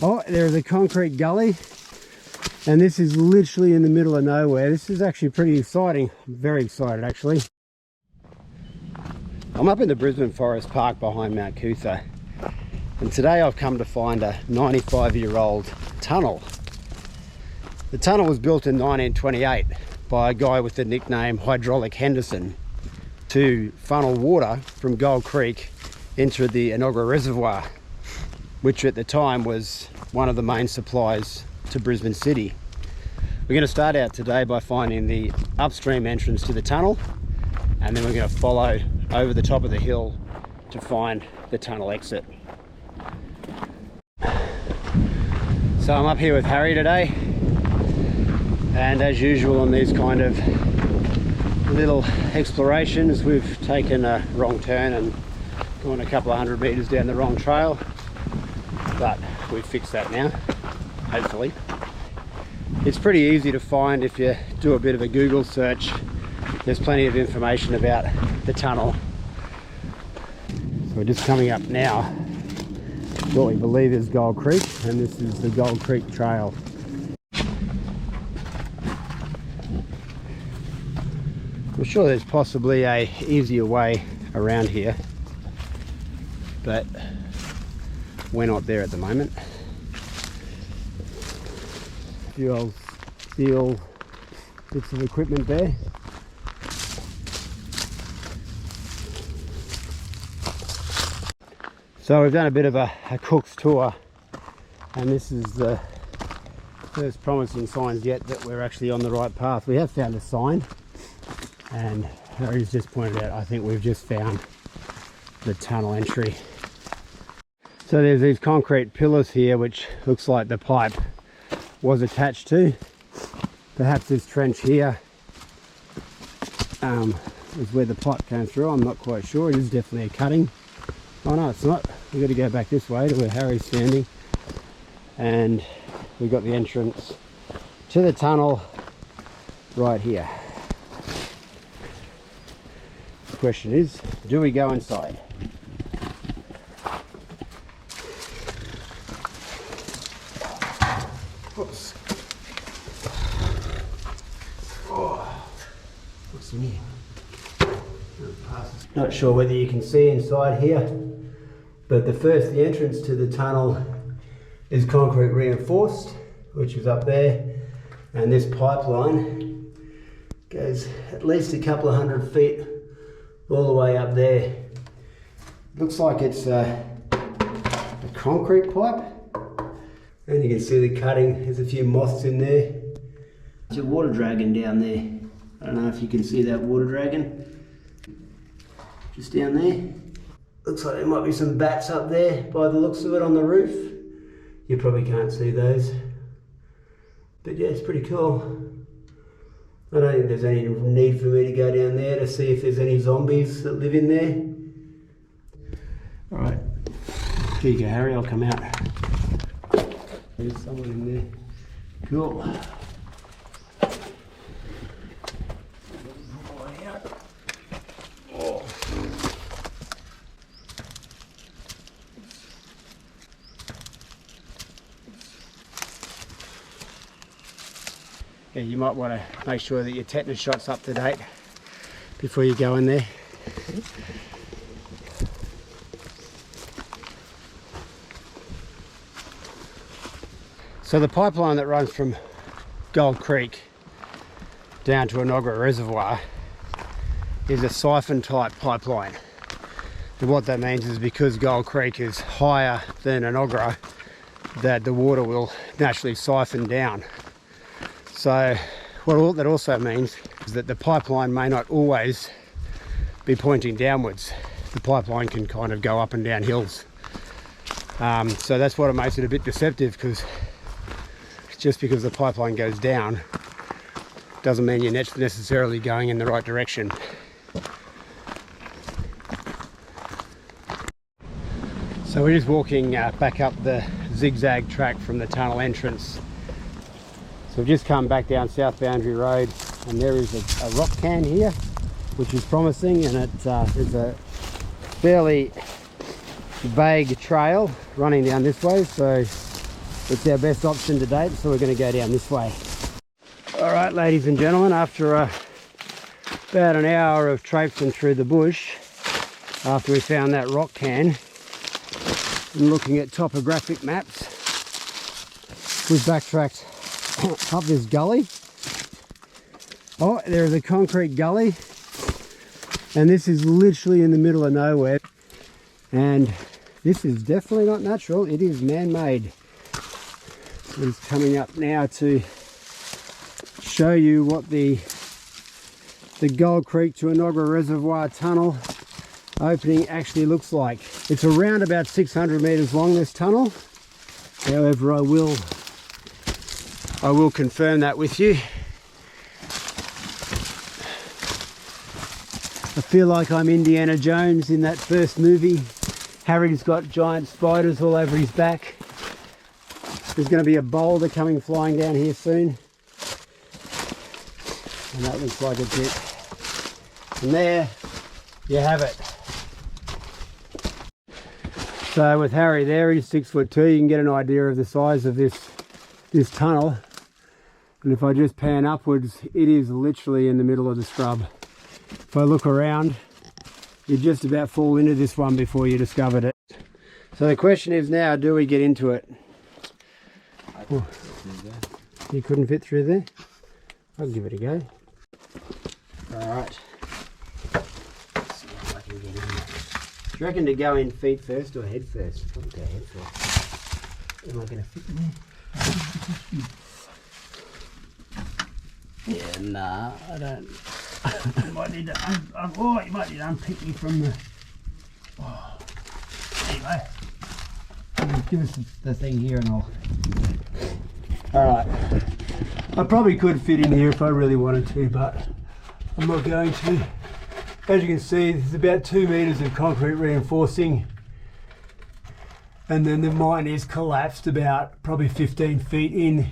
Oh, there's a concrete gully, and this is literally in the middle of nowhere. This is actually pretty exciting. I'm very excited actually. I'm up in the Brisbane Forest Park behind Mount Cootha, and today I've come to find a 95-year-old tunnel. The tunnel was built in 1928 by a guy with the nickname Hydraulic Henderson to funnel water from Gold Creek into the Enoggera Reservoir, which at the time was one of the main supplies to Brisbane City. We're going to start out today by finding the upstream entrance to the tunnel, and then we're going to follow over the top of the hill to find the tunnel exit. So I'm up here with Harry today, and as usual on these kind of little explorations, we've taken a wrong turn and gone a couple of 100 meters down the wrong trail, but we've fixed that now, hopefully. It's pretty easy to find if you do a bit of a Google search. There's plenty of information about the tunnel. So we're just coming up now what we believe is Gold Creek, and this is the Gold Creek Trail. I'm sure there's possibly a easier way around here, but we're not there at the moment. A few old steel bits of equipment there. So we've done a bit of a cook's tour, and this is the first promising signs yet that we're actually on the right path. We have found a sign, and Harry's just pointed out, I think we've just found the tunnel entry. So there's these concrete pillars here, which looks like the pipe was attached to. Perhaps this trench here is where the pipe came through. I'm not quite sure. It is definitely a cutting. Oh no, it's not. We've got to go back this way to where Harry's standing, and we've got the entrance to the tunnel right here. The question is, do we go inside? Oops. Oh, what's in here? Not sure whether you can see inside here, but the entrance to the tunnel is concrete reinforced, which is up there, and this pipeline goes at least a couple of 100 feet all the way up there. Looks like it's a concrete pipe, and you can see the cutting. There's a few moths in there. There's a water dragon down there. I don't know if you can see that water dragon just down there. Looks like there might be some bats up there by the looks of it on the roof. You probably can't see those, but yeah, it's pretty cool. I don't think there's any need for me to go down there to see if there's any zombies that live in there. All right, here you go, Harry, I'll come out. There's someone in there. Cool. Yeah, you might want to make sure that your tetanus shot's up to date before you go in there. So the pipeline that runs from Gold Creek down to Enoggera Reservoir is a siphon type pipeline. And what that means is because Gold Creek is higher than Enoggera, that the water will naturally siphon down. So what that also means is that the pipeline may not always be pointing downwards. The pipeline can kind of go up and down hills. So that's what makes it a bit deceptive, because just because the pipeline goes down doesn't mean you're necessarily going in the right direction. So we're just walking back up the zigzag track from the tunnel entrance. So we've just come back down South Boundary Road, and there is a rock can here, which is promising, and it's a fairly vague trail running down this way, so it's our best option to date, so we're going to go down this way. All right, ladies and gentlemen, after about an hour of traipsing through the bush, after we found that rock can and looking at topographic maps, we've backtracked up this gully. Oh, there is a concrete gully, and this is literally in the middle of nowhere, and this is definitely not natural, it is man-made. It's coming up now to show you what the Gold Creek to Enoggera Reservoir tunnel opening actually looks like. It's around about 600 meters long, this tunnel. However, I will confirm that with you. I feel like I'm Indiana Jones in that first movie. Harry's got giant spiders all over his back. There's going to be a boulder coming flying down here soon. And that looks like it's it. And there you have it. So with Harry there, he's 6'2", you can get an idea of the size of this tunnel. And if I just pan upwards, it is literally in the middle of the scrub. If I look around, you'd just about fall into this one before you discovered it. So the question is now, do we get into it? Oh, you couldn't fit through there? I'll give it a go. Alright. Let's see if I can get in there. Do you reckon to go in feet first or head first? Probably go head first. Am I going to fit in there? Yeah, nah, I don't. You might need to, you might need to unpick me from the. Oh. Anyway, give us the thing here and I'll. Alright, I probably could fit in here if I really wanted to, but I'm not going to. As you can see, there's about 2 meters of concrete reinforcing, and then the mine is collapsed about probably 15 feet in.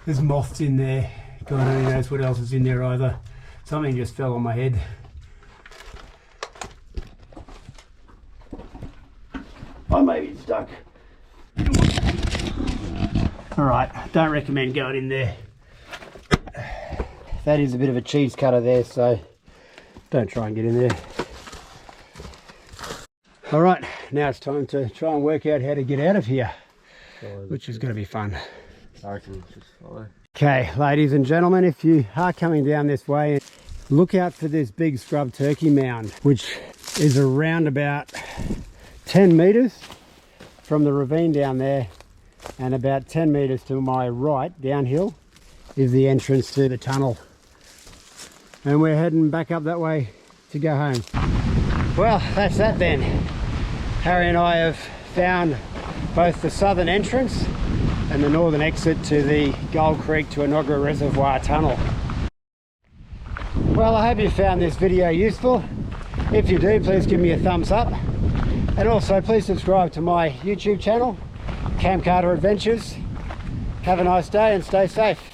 There's moths in there. God only knows what else is in there either. Something just fell on my head. I may be stuck. Alright, don't recommend going in there. That is a bit of a cheese cutter there, so don't try and get in there. Alright, now it's time to try and work out how to get out of here, which is going to be fun. I reckon just follow. Okay, ladies and gentlemen, if you are coming down this way, look out for this big scrub turkey mound, which is around about 10 meters from the ravine down there, and about 10 meters to my right downhill is the entrance to the tunnel, and we're heading back up that way to go home. Well, that's that then. Harry and I have found both the southern entrance and the northern exit to the Gold Creek to Enoggera Reservoir tunnel. Well, I hope you found this video useful. If you do, please give me a thumbs up, and also please subscribe to my YouTube channel, Cam Carter Adventures. Have a nice day and stay safe.